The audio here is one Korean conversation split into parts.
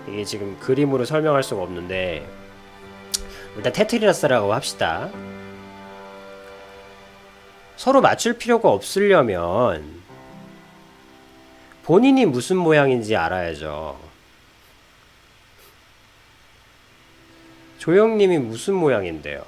이게 지금 그림으로 설명할 수가 없는데 일단 테트리라스라고 합시다. 서로 맞출 필요가 없으려면 본인이 무슨 모양인지 알아야죠. 조영님이 무슨 모양인데요?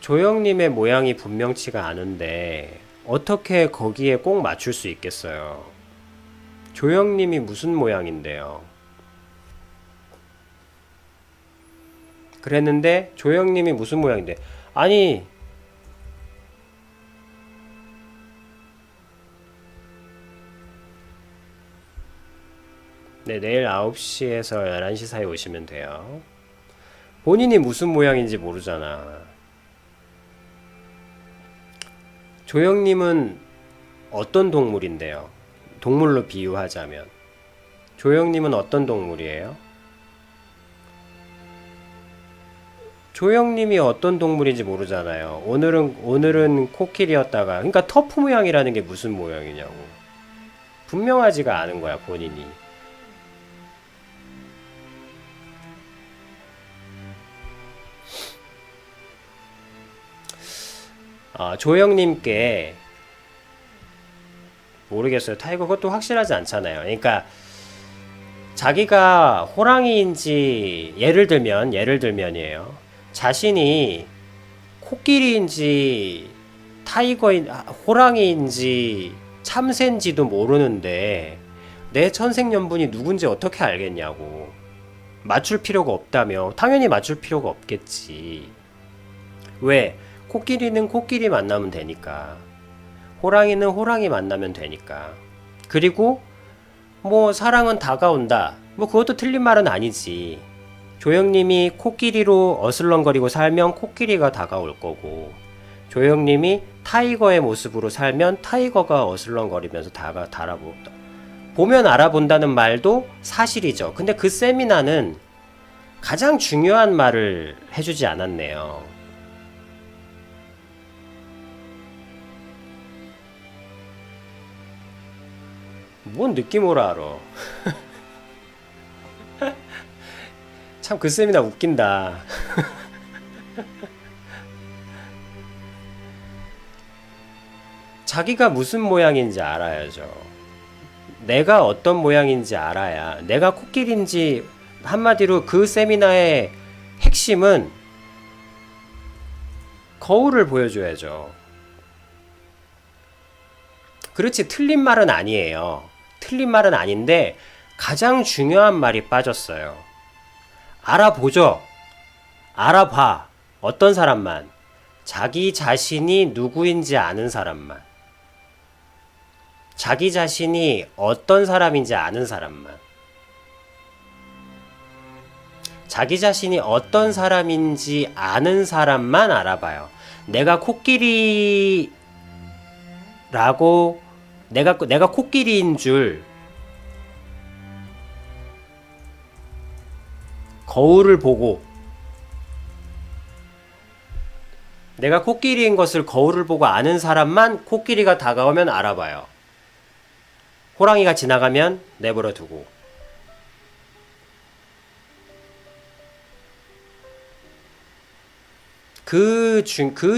조영님의 모양이 분명치가 않은데 어떻게 거기에 꼭 맞출 수 있겠어요? 조영님이 무슨 모양인데요? 그랬는데 조영님이 무슨 모양인데 아니 네, 내일 9시에서 11시 사이 오시면 돼요. 본인이 무슨 모양인지 모르잖아. 조영님은 어떤 동물인데요? 동물로 비유하자면 조영님은 어떤 동물이에요? 조영님이 어떤 동물인지 모르잖아요. 오늘은 코끼리였다가 그러니까 터프 모양이라는 게 무슨 모양이냐고. 분명하지가 않은 거야, 본인이. 조영님께 모르겠어요. 타이거 그것도 확실하지 않잖아요. 그러니까 자기가 호랑이인지 예를 들면이에요. 자신이 코끼리인지 호랑이인지 참새인지도 모르는데 내 천생연분이 누군지 어떻게 알겠냐고. 맞출 필요가 없다며. 당연히 맞출 필요가 없겠지. 왜? 코끼리는 코끼리 만나면 되니까. 호랑이는 호랑이 만나면 되니까. 그리고 뭐 사랑은 다가온다. 뭐 그것도 틀린 말은 아니지. 조영님이 코끼리로 어슬렁거리고 살면 코끼리가 다가올 거고, 조영님이 타이거의 모습으로 살면 타이거가 어슬렁거리면서 보면 알아본다는 말도 사실이죠. 근데 그 세미나는 가장 중요한 말을 해주지 않았네요. 뭔 느낌으로 알아? 참 그 세미나 웃긴다. 자기가 무슨 모양인지 알아야죠. 내가 어떤 모양인지 알아야 내가 코끼리인지 한마디로 그 세미나의 핵심은 거울을 보여줘야죠. 그렇지 틀린 말은 아니에요. 틀린 말은 아닌데 가장 중요한 말이 빠졌어요. 알아보죠. 알아봐. 어떤 사람만. 자기 자신이 누구인지 아는 사람만. 자기 자신이 어떤 사람인지 아는 사람만. 자기 자신이 어떤 사람인지 아는 사람만 알아봐요. 내가 내가 코끼리인 줄 거울을 보고 내가 코끼리인 것을 거울을 보고 아는 사람만 코끼리가 다가오면 알아봐요. 호랑이가 지나가면 내버려 두고. 그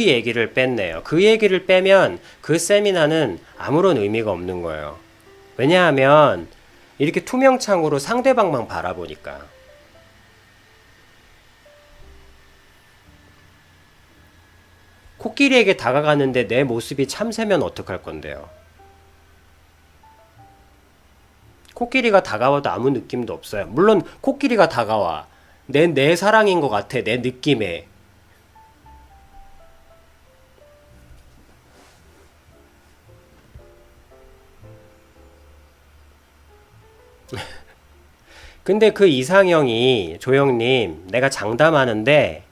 얘기를 뺐네요. 그 얘기를 빼면 그 세미나는 아무런 의미가 없는 거예요. 왜냐하면 이렇게 투명창으로 상대방만 바라보니까. 코끼리에게 다가가는데 내 모습이 참새면 어떡할 건데요? 코끼리가 다가와도 아무 느낌도 없어요. 물론 코끼리가 다가와. 내 사랑인 것 같아. 내 느낌에. 근데 그 이상형이 조영님 내가 장담하는데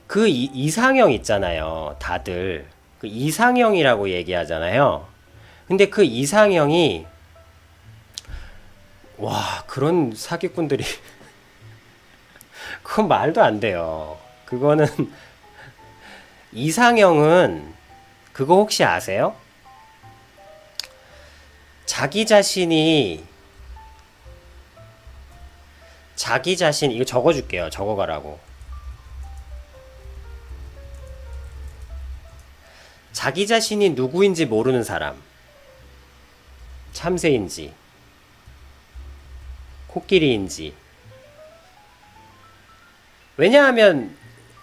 그 이상형 있잖아요. 다들 그 이상형이라고 얘기하잖아요. 근데 그 이상형이 와 그런 사기꾼들이 그건 말도 안 돼요. 그거는 이상형은 그거 혹시 아세요? 자기 자신, 이거 적어줄게요. 적어가라고. 자기 자신이 누구인지 모르는 사람. 참새인지, 코끼리인지. 왜냐하면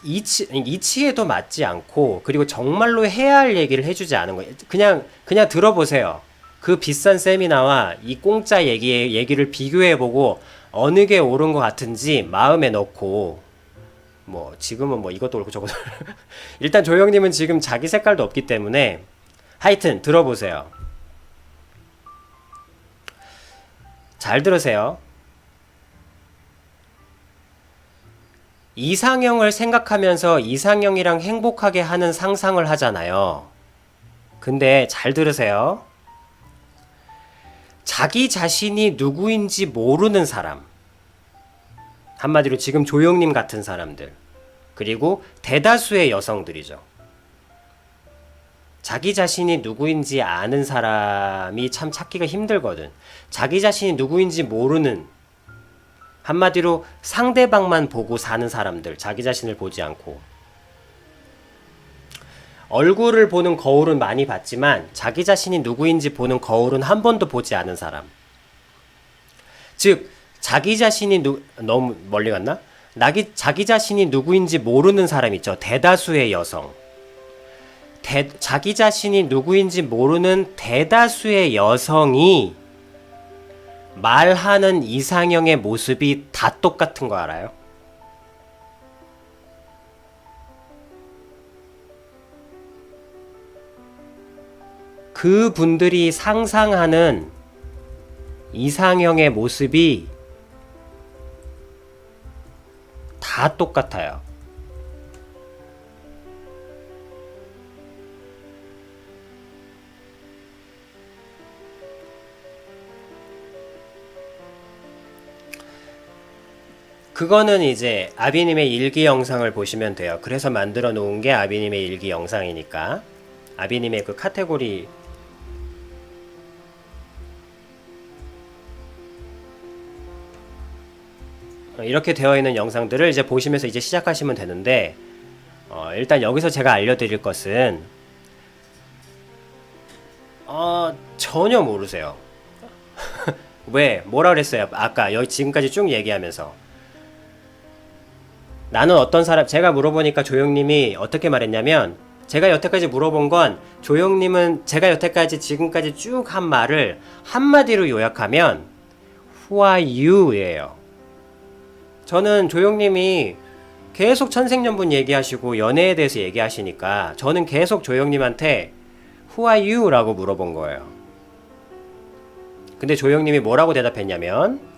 이치에도 맞지 않고, 그리고 정말로 해야 할 얘기를 해주지 않은 거예요. 그냥 들어보세요. 그 비싼 세미나와 이 공짜 얘기를 비교해보고 어느 게 옳은 것 같은지 마음에 넣고, 뭐 지금은 뭐 이것도 옳고 저것도 일단 조영님은 지금 자기 색깔도 없기 때문에 하여튼 들어보세요. 잘 들으세요. 이상형을 생각하면서 이상형이랑 행복하게 하는 상상을 하잖아요. 근데 잘 들으세요. 자기 자신이 누구인지 모르는 사람. 한마디로 지금 조영님 같은 사람들. 그리고 대다수의 여성들이죠. 자기 자신이 누구인지 아는 사람이 참 찾기가 힘들거든. 자기 자신이 누구인지 모르는, 한마디로 상대방만 보고 사는 사람들, 자기 자신을 보지 않고. 얼굴을 보는 거울은 많이 봤지만 자기 자신이 누구인지 보는 거울은 한 번도 보지 않은 사람. 즉 자기 자신이 너무 멀리 갔나? 자기 자신이 누구인지 모르는 사람 있죠. 대다수의 여성. 자기 자신이 누구인지 모르는 대다수의 여성이 말하는 이상형의 모습이 다 똑같은 거 알아요? 그 분들이 상상하는 이상형의 모습이 다 똑같아요. 그거는 이제 아비님의 일기 영상을 보시면 돼요. 그래서 만들어 놓은 게 아비님의 일기 영상이니까. 아비님의 그 카테고리 이렇게 되어 있는 영상들을 이제 보시면서 이제 시작하시면 되는데, 일단 여기서 제가 알려드릴 것은 전혀 모르세요. 왜? 뭐라 그랬어요? 아까 여기 지금까지 쭉 얘기하면서 나는 어떤 사람, 제가 물어보니까 조영님이 어떻게 말했냐면, 제가 여태까지 물어본 건 조영님은 제가 여태까지 지금까지 쭉 한 말을 한마디로 요약하면 Who are you? 예요. 저는 조영님이 계속 천생연분 얘기하시고 연애에 대해서 얘기하시니까 저는 계속 조영님한테 Who are you? 라고 물어본 거예요. 근데 조영님이 뭐라고 대답했냐면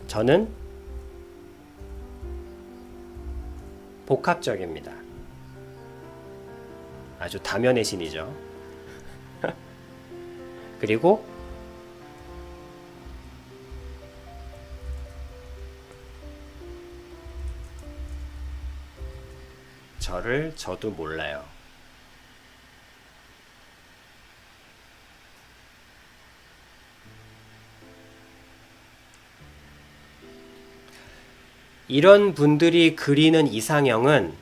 저는 복합적입니다. 아주 다면의 신이죠. 그리고 저도 몰라요. 이런 분들이 그리는 이상형은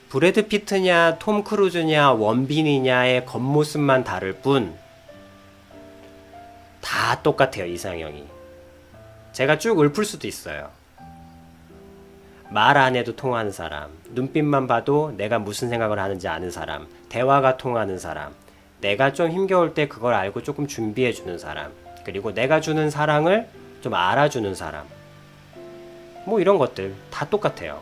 브래드 피트냐 톰 크루즈냐 원빈이냐의 겉모습만 다를 뿐 다 똑같아요. 이상형이. 제가 쭉 읊을 수도 있어요. 말 안 해도 통하는 사람, 눈빛만 봐도 내가 무슨 생각을 하는지 아는 사람, 대화가 통하는 사람, 내가 좀 힘겨울 때 그걸 알고 조금 준비해주는 사람, 그리고 내가 주는 사랑을 좀 알아주는 사람, 뭐 이런 것들 다 똑같아요.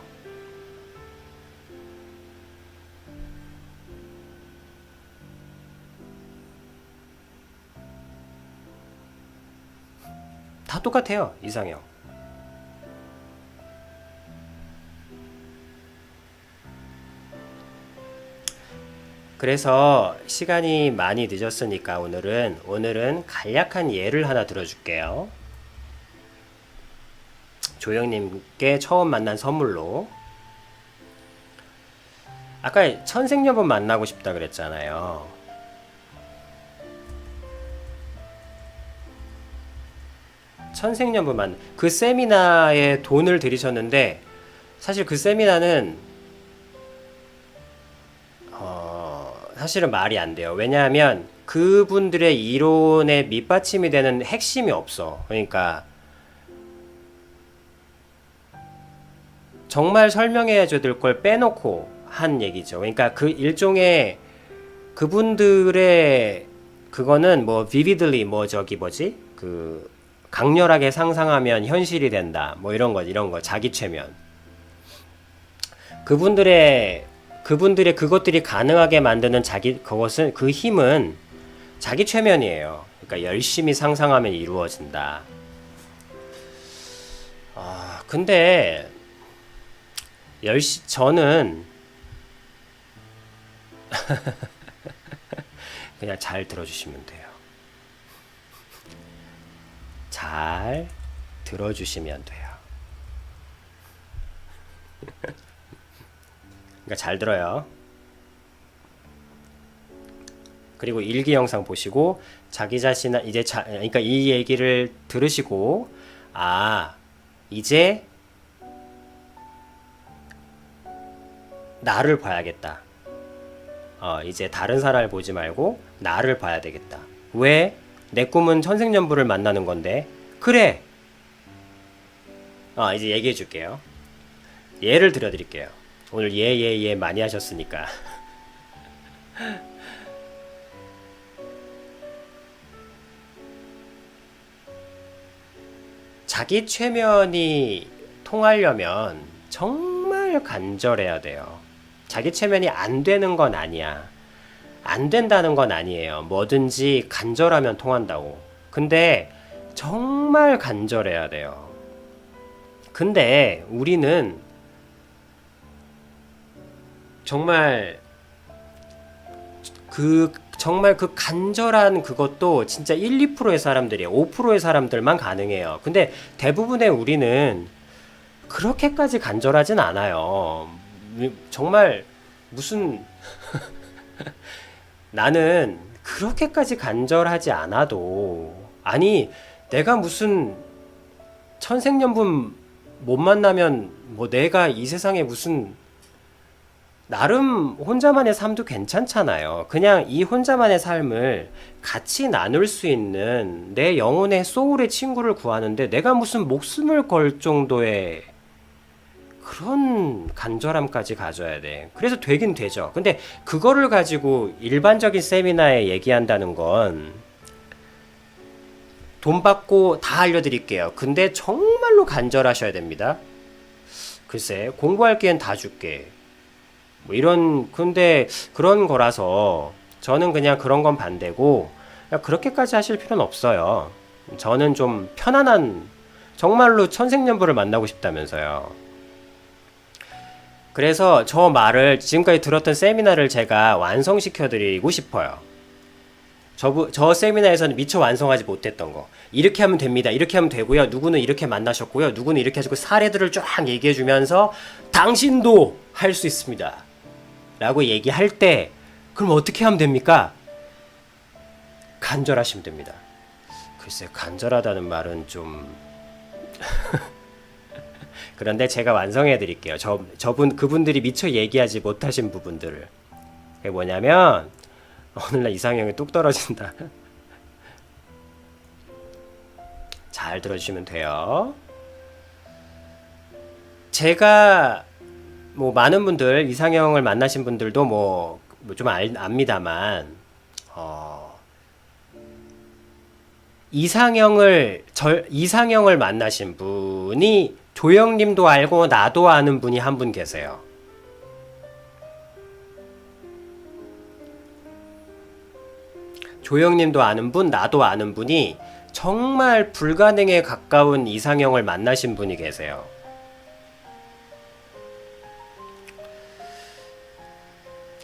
다 똑같아요. 이상형. 그래서 시간이 많이 늦었으니까 오늘은 간략한 예를 하나 들어줄게요. 조영님께 처음 만난 선물로. 아까 천생연분 만나고 싶다 그랬잖아요. 천생연분 그 세미나에 돈을 들이셨는데 사실 그 세미나는 사실은 말이 안 돼요. 왜냐하면 그분들의 이론에 밑받침이 되는 핵심이 없어. 그러니까 정말 설명해야 될 걸 빼놓고 한 얘기죠. 그러니까 그 일종의 그분들의 그거는 뭐 vividly 뭐 저기 뭐지? 그 강렬하게 상상하면 현실이 된다. 뭐 이런 거 자기 최면. 그분들의 그것들이 가능하게 만드는 그것은 그 힘은 자기 최면이에요. 그러니까 열심히 상상하면 이루어진다. 근데 저는 그냥 잘 들어주시면 돼요. 잘 들어주시면 돼요. 그러니까 잘 들어요. 그리고 일기 영상 보시고 자기 자신은 이제 그러니까 이 얘기를 들으시고 이제 나를 봐야겠다. 이제 다른 사람을 보지 말고 나를 봐야 되겠다. 왜? 내 꿈은 천생연분을 만나는 건데. 그래. 이제 얘기해 줄게요. 예를 들어 드릴게요. 오늘 예 많이 하셨으니까. 자기 최면이 통하려면 정말 간절해야 돼요. 자기 최면이 안 되는 건 아니야. 안 된다는 건 아니에요. 뭐든지 간절하면 통한다고. 근데 정말 간절해야 돼요. 근데 우리는 정말 그 간절한 그것도 진짜 1, 2%의 사람들이에요. 5%의 사람들만 가능해요. 근데 대부분의 우리는 그렇게까지 간절하진 않아요. 정말 무슨 나는 그렇게까지 간절하지 않아도 아니 내가 무슨 천생연분 못 만나면 뭐 내가 이 세상에 무슨 나름 혼자만의 삶도 괜찮잖아요. 그냥 이 혼자만의 삶을 같이 나눌 수 있는 내 영혼의 소울의 친구를 구하는데 내가 무슨 목숨을 걸 정도의 그런 간절함까지 가져야 돼. 그래서 되긴 되죠. 근데 그거를 가지고 일반적인 세미나에 얘기한다는 건 돈 받고 다 알려드릴게요. 근데 정말로 간절하셔야 됩니다. 글쎄 공부할 기엔 다 줄게. 뭐 근데 그런 거라서 저는 그냥 그런 건 반대고 그렇게까지 하실 필요는 없어요. 저는 좀 편안한 정말로 천생연분을 만나고 싶다면서요. 그래서 저 말을 지금까지 들었던 세미나를 제가 완성시켜 드리고 싶어요. 저 세미나에서는 미처 완성하지 못했던 거. 이렇게 하면 됩니다. 이렇게 하면 되고요. 누구는 이렇게 만나셨고요. 누구는 이렇게 하시고 사례들을 쫙 얘기해 주면서 당신도 할 수 있습니다. 라고 얘기할 때 그럼 어떻게 하면 됩니까? 간절하시면 됩니다. 글쎄 간절하다는 말은 좀 그런데 제가 완성해 드릴게요. 그분들이 미처 얘기하지 못하신 부분들을. 그게 뭐냐면 오늘날 이상형이 뚝 떨어진다. 잘 들어주시면 돼요. 제가 뭐 많은 분들 이상형을 만나신 분들도 뭐 좀 압니다만 이상형을 만나신 분이 조영님도 알고 나도 아는 분이 한 분 계세요. 조영님도 아는 분, 나도 아는 분이 정말 불가능에 가까운 이상형을 만나신 분이 계세요.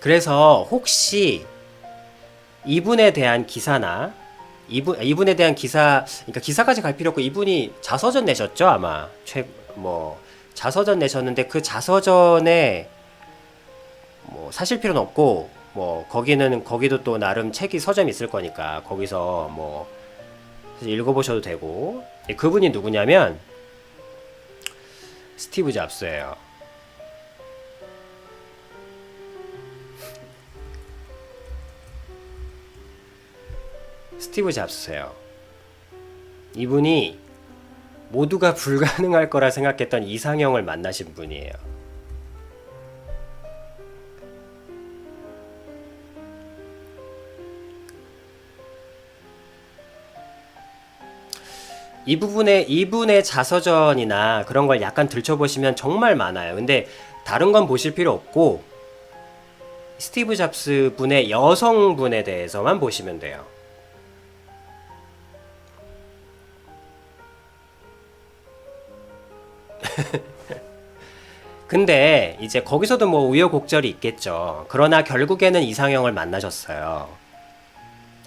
그래서 혹시 이분에 대한 기사나 이분에 대한 기사, 그러니까 기사까지 갈 필요 없고 이분이 자서전 내셨죠 아마. 자서전 내셨는데 그 자서전에 뭐 사실 필요는 없고 뭐 거기도 또 나름 책이 서점이 있을 거니까 거기서 뭐 사실 읽어보셔도 되고. 그분이 누구냐면 스티브 잡스예요. 스티브 잡스예요. 이분이 모두가 불가능할 거라 생각했던 이상형을 만나신 분이에요. 이분의 자서전이나 그런 걸 약간 들춰보시면 정말 많아요. 근데 다른 건 보실 필요 없고 스티브 잡스 분의 여성분에 대해서만 보시면 돼요. 근데 이제 거기서도 뭐 우여곡절이 있겠죠. 그러나 결국에는 이상형을 만나셨어요.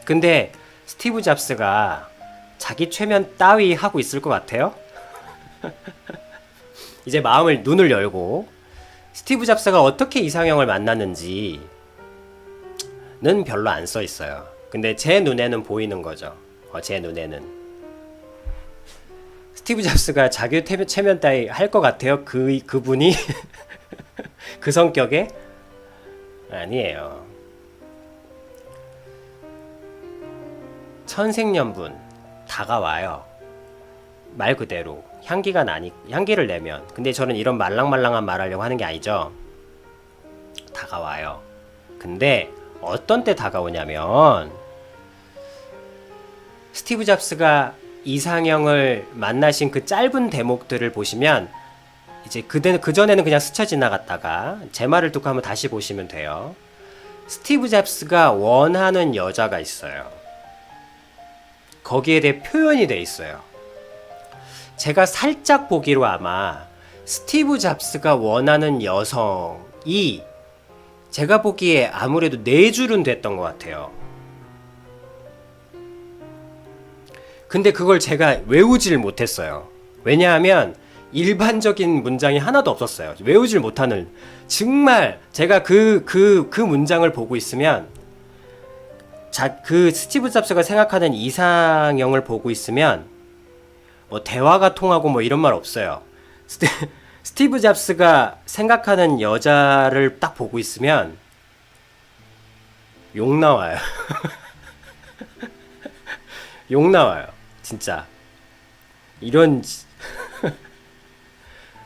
근데 스티브 잡스가 자기 최면 따위 하고 있을 것 같아요? 이제 눈을 열고 스티브 잡스가 어떻게 이상형을 만났는지는 별로 안 써 있어요. 근데 제 눈에는 보이는 거죠. 제 눈에는. 스티브 잡스가 자기 최면 따위 할 것 같아요? 그분이? 그 성격에? 아니에요. 천생연분 다가와요. 말 그대로 향기를 내면. 근데 저는 이런 말랑말랑한 말 하려고 하는 게 아니죠. 다가와요. 근데 어떤 때 다가오냐면 스티브 잡스가 이상형을 만나신 그 짧은 대목들을 보시면 이제 그전에는 그냥 스쳐 지나갔다가 제 말을 듣고 한번 다시 보시면 돼요. 스티브 잡스가 원하는 여자가 있어요. 거기에 대해 표현이 돼 있어요. 제가 살짝 보기로 아마 스티브 잡스가 원하는 여성이 제가 보기에 아무래도 4줄은 됐던 것 같아요. 근데 그걸 제가 외우질 못했어요. 왜냐하면 일반적인 문장이 하나도 없었어요. 외우질 못하는. 정말 제가 그 문장을 보고 있으면 그 스티브 잡스가 생각하는 이상형을 보고 있으면 뭐 대화가 통하고 뭐 이런 말 없어요. 스티브 잡스가 생각하는 여자를 딱 보고 있으면 욕 나와요. 욕 나와요. 진짜.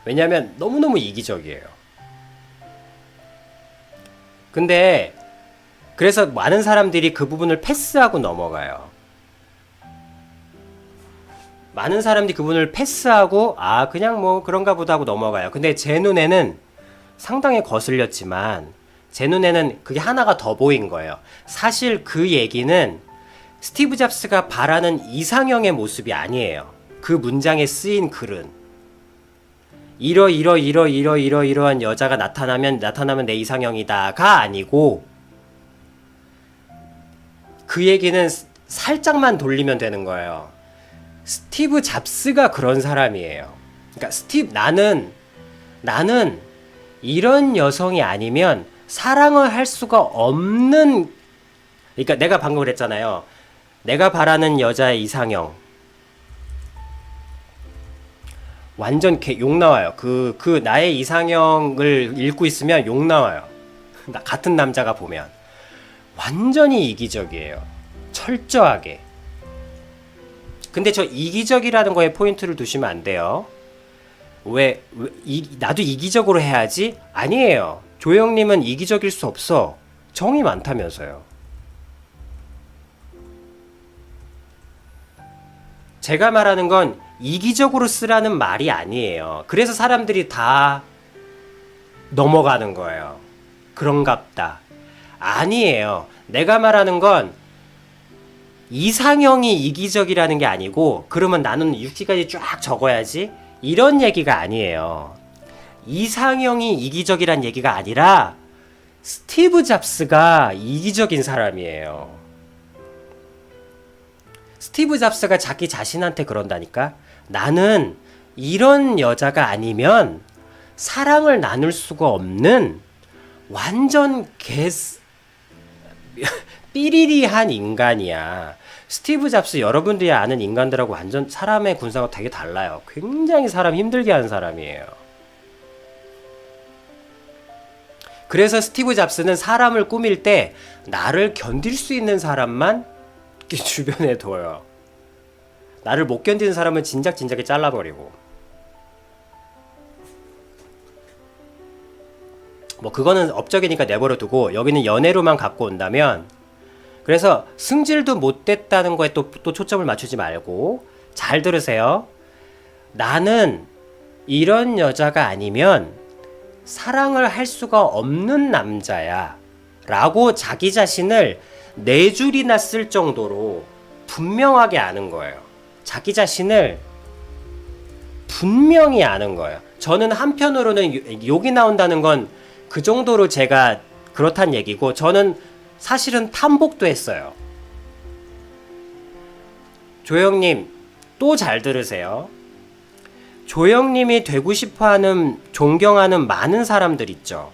왜냐면 너무너무 이기적이에요. 근데 그래서 많은 사람들이 그 부분을 패스하고 넘어가요. 많은 사람들이 그분을 패스하고 그냥 뭐 그런가 보다 하고 넘어가요. 근데 제 눈에는 상당히 거슬렸지만 제 눈에는 그게 하나가 더 보인 거예요. 사실 그 얘기는 스티브 잡스가 바라는 이상형의 모습이 아니에요. 그 문장에 쓰인 글은 이러한 여자가 나타나면 내 이상형이다가 아니고 그 얘기는 살짝만 돌리면 되는 거예요. 스티브 잡스가 그런 사람이에요. 그러니까 나는 이런 여성이 아니면 사랑을 할 수가 없는. 그러니까 내가 방금 그랬잖아요. 내가 바라는 여자의 이상형. 완전 욕 나와요. 나의 이상형을 읽고 있으면 욕 나와요. 같은 남자가 보면. 완전히 이기적이에요. 철저하게. 근데 저 이기적이라는 거에 포인트를 두시면 안 돼요. 나도 이기적으로 해야지? 아니에요. 조영님은 이기적일 수 없어. 정이 많다면서요. 제가 말하는 건 이기적으로 쓰라는 말이 아니에요. 그래서 사람들이 다 넘어가는 거예요. 그런갑다. 아니에요. 내가 말하는 건 이상형이 이기적이라는 게 아니고 그러면 나는 6기까지 쫙 적어야지 이런 얘기가 아니에요. 이상형이 이기적이란 얘기가 아니라 스티브 잡스가 이기적인 사람이에요. 스티브 잡스가 자기 자신한테 그런다니까. 나는 이런 여자가 아니면 사랑을 나눌 수가 없는 완전 삐리리한 인간이야. 스티브 잡스 여러분들이 아는 인간들하고 완전 사람의 군사가 되게 달라요. 굉장히 사람 힘들게 하는 사람이에요. 그래서 스티브 잡스는 사람을 꾸밀 때 나를 견딜 수 있는 사람만 주변에 둬요. 나를 못 견디는 사람은 진작에 잘라버리고. 뭐 그거는 업적이니까 내버려 두고 여기는 연애로만 갖고 온다면, 그래서 승질도 못 됐다는 거에 또 초점을 맞추지 말고 잘 들으세요. 나는 이런 여자가 아니면 사랑을 할 수가 없는 남자야 라고 자기 자신을 4줄이나 쓸 정도로 분명하게 아는 거예요. 자기 자신을 분명히 아는 거예요. 저는 한편으로는 욕이 나온다는 건 그 정도로 제가 그렇단 얘기고, 저는 사실은 탐복도 했어요. 조영님, 또 잘 들으세요. 조영님이 되고 싶어하는, 존경하는 많은 사람들 있죠.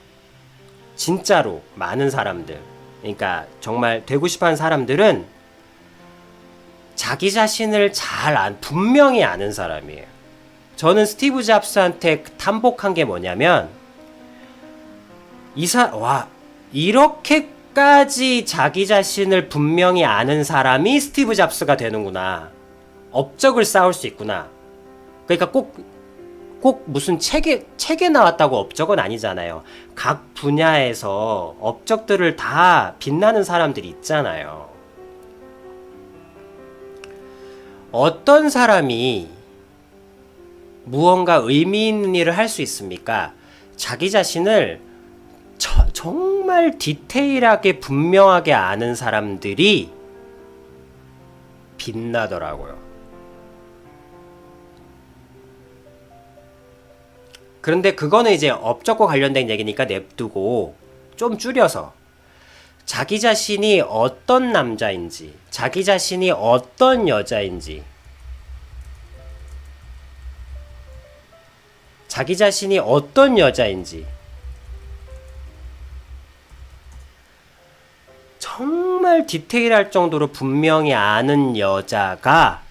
진짜로 많은 사람들. 그러니까 정말 되고 싶어하는 사람들은 자기 자신을 분명히 아는 사람이에요. 저는 스티브 잡스한테 탐복한 게 뭐냐면, 이렇게까지 자기 자신을 분명히 아는 사람이 스티브 잡스가 되는구나. 업적을 쌓을 수 있구나. 그러니까 꼭 무슨 책에 나왔다고 업적은 아니잖아요. 각 분야에서 업적들을 다 빛나는 사람들이 있잖아요. 어떤 사람이 무언가 의미 있는 일을 할 수 있습니까? 자기 자신을 정말 디테일하게 분명하게 아는 사람들이 빛나더라고요. 그런데 그거는 이제 업적과 관련된 얘기니까 냅두고 좀 줄여서, 자기 자신이 어떤 남자인지, 자기 자신이 어떤 여자인지, 자기 자신이 어떤 여자인지 정말 디테일할 정도로 분명히 아는 여자가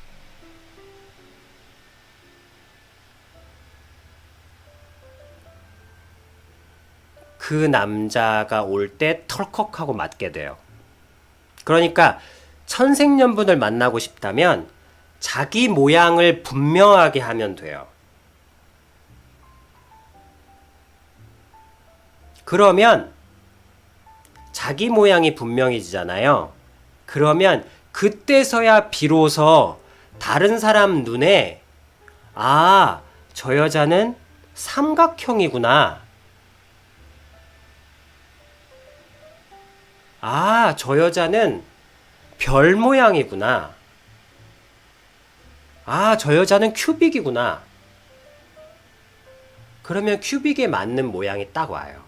그 남자가 올 때 털컥하고 맞게 돼요. 그러니까 천생연분을 만나고 싶다면 자기 모양을 분명하게 하면 돼요. 그러면 자기 모양이 분명해지잖아요. 그러면 그때서야 비로소 다른 사람 눈에, 아, 저 여자는 삼각형이구나. 아, 저 여자는 별 모양이구나. 아, 저 여자는 큐빅이구나. 그러면 큐빅에 맞는 모양이 딱 와요.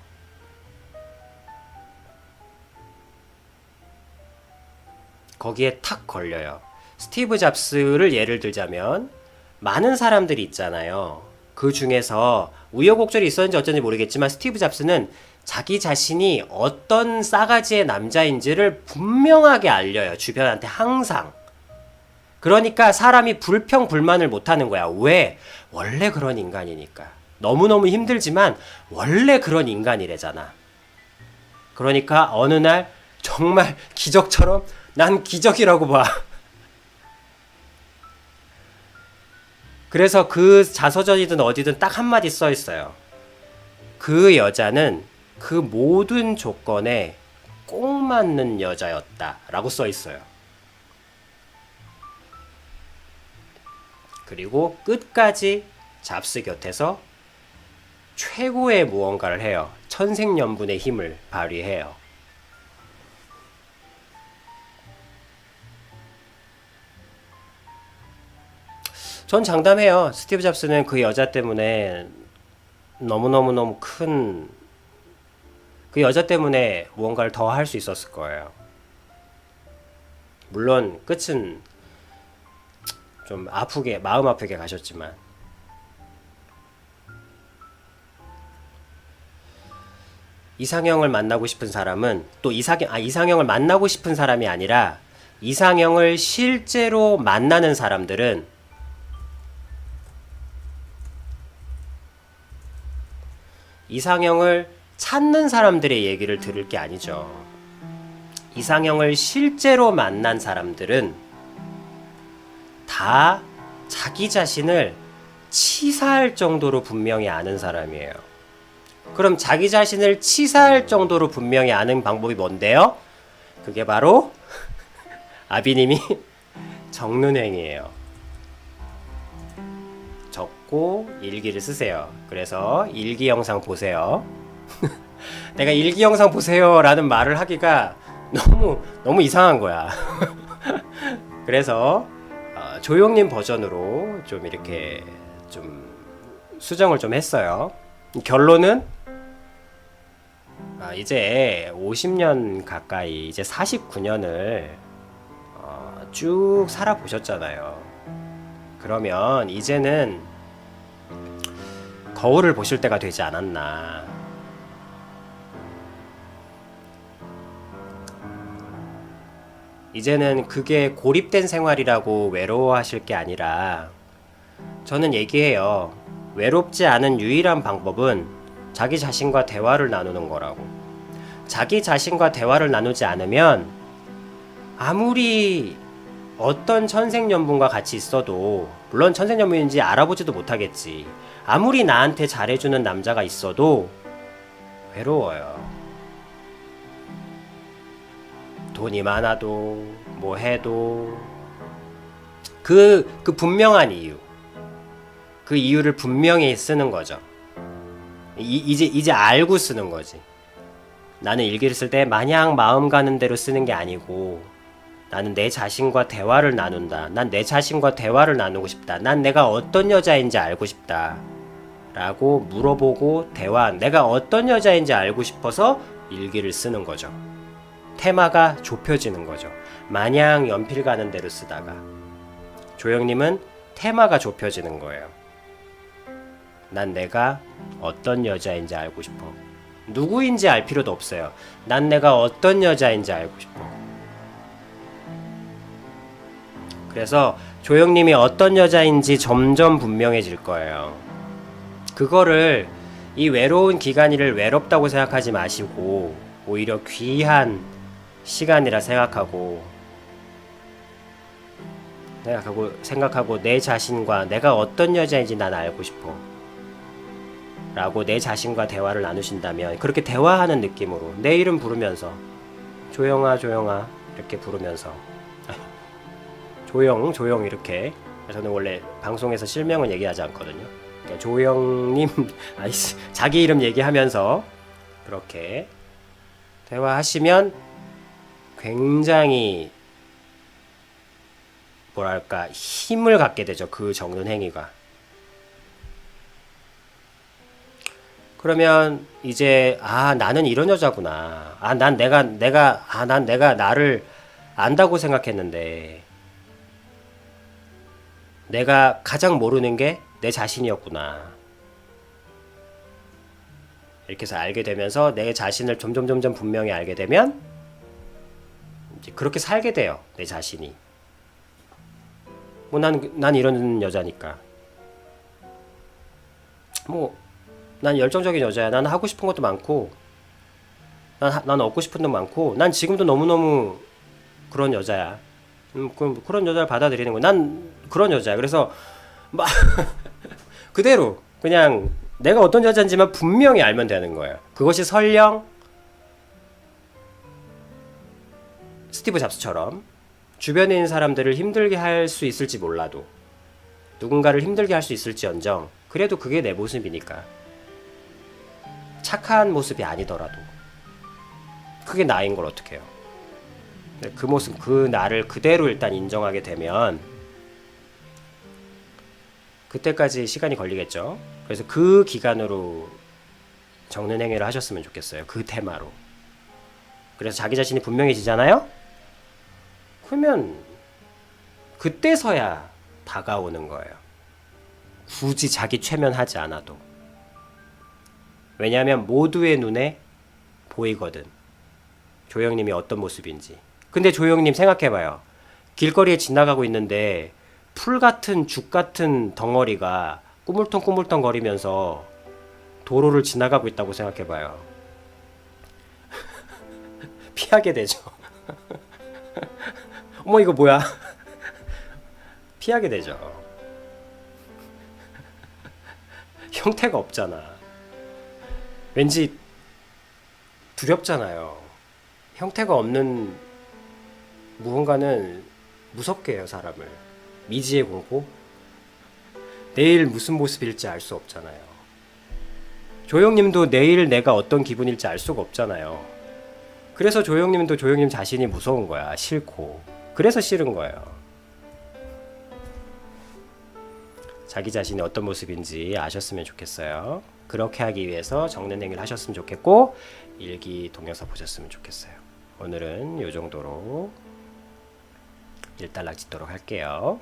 거기에 탁 걸려요. 스티브 잡스를 예를 들자면 많은 사람들이 있잖아요. 그 중에서 우여곡절이 있었는지 어쩐지 모르겠지만 스티브 잡스는 자기 자신이 어떤 싸가지의 남자인지를 분명하게 알려요. 주변한테 항상. 그러니까 사람이 불평불만을 못하는 거야. 왜? 원래 그런 인간이니까. 너무너무 힘들지만 원래 그런 인간이래잖아. 그러니까 어느 날 정말 기적처럼, 난 기적이라고 봐. 그래서 그 자서전이든 어디든 딱 한마디 써 있어요. 그 여자는 그 모든 조건에 꼭 맞는 여자였다 라고 써 있어요. 그리고 끝까지 잡스 곁에서 최고의 무언가를 해요. 천생연분의 힘을 발휘해요. 전 장담해요. 스티브 잡스는 그 여자 때문에 너무너무너무 큰, 그 여자 때문에 무언가를 더 할 수 있었을 거예요. 물론 끝은 좀 아프게 마음 아프게 가셨지만 이상형을 만나고 싶은 사람은 또 이상형을 만나고 싶은 사람이 아니라 이상형을 실제로 만나는 사람들은 이상형을 찾는 사람들의 얘기를 들을 게 아니죠. 이상형을 실제로 만난 사람들은 다 자기 자신을 치사할 정도로 분명히 아는 사람이에요. 그럼 자기 자신을 치사할 정도로 분명히 아는 방법이 뭔데요? 그게 바로 아비님이 적는 행위예요. 적고 일기를 쓰세요. 그래서 일기 영상 보세요. 내가 일기 영상 보세요 라는 말을 하기가 너무 이상한 거야. 그래서 조용님 버전으로 좀 이렇게 좀 수정을 좀 했어요. 결론은 이제 50년 가까이 이제 49년을 쭉 살아보셨잖아요. 그러면 이제는 거울을 보실 때가 되지 않았나. 이제는 그게 고립된 생활이라고 외로워하실 게 아니라 저는 얘기해요. 외롭지 않은 유일한 방법은 자기 자신과 대화를 나누는 거라고. 자기 자신과 대화를 나누지 않으면 아무리 어떤 천생연분과 같이 있어도, 물론 천생연분인지 알아보지도 못하겠지. 아무리 나한테 잘해주는 남자가 있어도 외로워요. 돈이 많아도 뭐 해도 그 분명한 이유, 그 이유를 분명히 쓰는 거죠. 이제 알고 쓰는 거지. 나는 일기를 쓸 때 마냥 마음 가는 대로 쓰는 게 아니고 나는 내 자신과 대화를 나눈다. 난 내 자신과 대화를 나누고 싶다. 난 내가 어떤 여자인지 알고 싶다. 라고 물어보고 내가 어떤 여자인지 알고 싶어서 일기를 쓰는 거죠. 테마가 좁혀지는 거죠. 마냥 연필 가는 대로 쓰다가 조영님은 테마가 좁혀지는 거예요. 난 내가 어떤 여자인지 알고 싶어. 누구인지 알 필요도 없어요. 난 내가 어떤 여자인지 알고 싶어. 그래서 조영님이 어떤 여자인지 점점 분명해질 거예요. 그거를 이 외로운 기간이를 외롭다고 생각하지 마시고 오히려 귀한 시간이라 생각하고 내 자신과 내가 어떤 여자인지 난 알고 싶어 라고 내 자신과 대화를 나누신다면, 그렇게 대화하는 느낌으로 내 이름 부르면서 조영아 이렇게 부르면서 조영 이렇게, 저는 원래 방송에서 실명은 얘기하지 않거든요. 그러니까 조영님 자기 이름 얘기하면서 그렇게 대화하시면 굉장히 뭐랄까 힘을 갖게 되죠. 그 적는 행위가. 그러면 이제 나는 이런 여자구나. 난 내가 나를 안다고 생각했는데 내가 가장 모르는 게 내 자신이었구나. 이렇게 해서 알게 되면서 내 자신을 점점 분명히 알게 되면 이제 그렇게 살게 돼요. 내 자신이. 뭐 난 이런 여자니까. 뭐 난 열정적인 여자야. 난 하고 싶은 것도 많고 난 얻고 싶은 것도 많고 난 지금도 너무너무 그런 여자야. 그런 여자를 받아들이는 거야. 난 그런 여자야. 그래서 막 그대로 그냥 내가 어떤 여자인지만 분명히 알면 되는 거예요. 그것이 설령 스티브 잡스처럼 주변에 있는 사람들을 힘들게 할 수 있을지 몰라도, 누군가를 힘들게 할 수 있을지언정 그래도 그게 내 모습이니까. 착한 모습이 아니더라도 그게 나인 걸 어떡해요. 그 모습, 그 나를 그대로 일단 인정하게 되면 그때까지 시간이 걸리겠죠. 그래서 그 기간으로 적는 행위를 하셨으면 좋겠어요. 그 테마로. 그래서 자기 자신이 분명해지잖아요. 그러면 그때서야 다가오는 거예요. 굳이 자기 최면하지 않아도. 왜냐하면 모두의 눈에 보이거든. 조영님이 어떤 모습인지. 근데 조영님 생각해봐요. 길거리에 지나가고 있는데 풀 같은 죽 같은 덩어리가 꾸물텅꾸물텅 거리면서 도로를 지나가고 있다고 생각해봐요. 피하게 되죠. 어머 이거 뭐야? 피하게 되죠. 형태가 없잖아. 왠지 두렵잖아요. 형태가 없는 무언가는 무섭게 해요, 사람을. 미지의 공포? 내일 무슨 모습일지 알 수 없잖아요. 조영님도 내일 내가 어떤 기분일지 알 수가 없잖아요. 그래서 조영님도 조영님 자신이 무서운 거야. 싫고. 그래서 싫은 거예요. 자기 자신이 어떤 모습인지 아셨으면 좋겠어요. 그렇게 하기 위해서 적는 행위를 하셨으면 좋겠고 일기 동영상 보셨으면 좋겠어요. 오늘은 이 정도로 일단락 짓도록 할게요.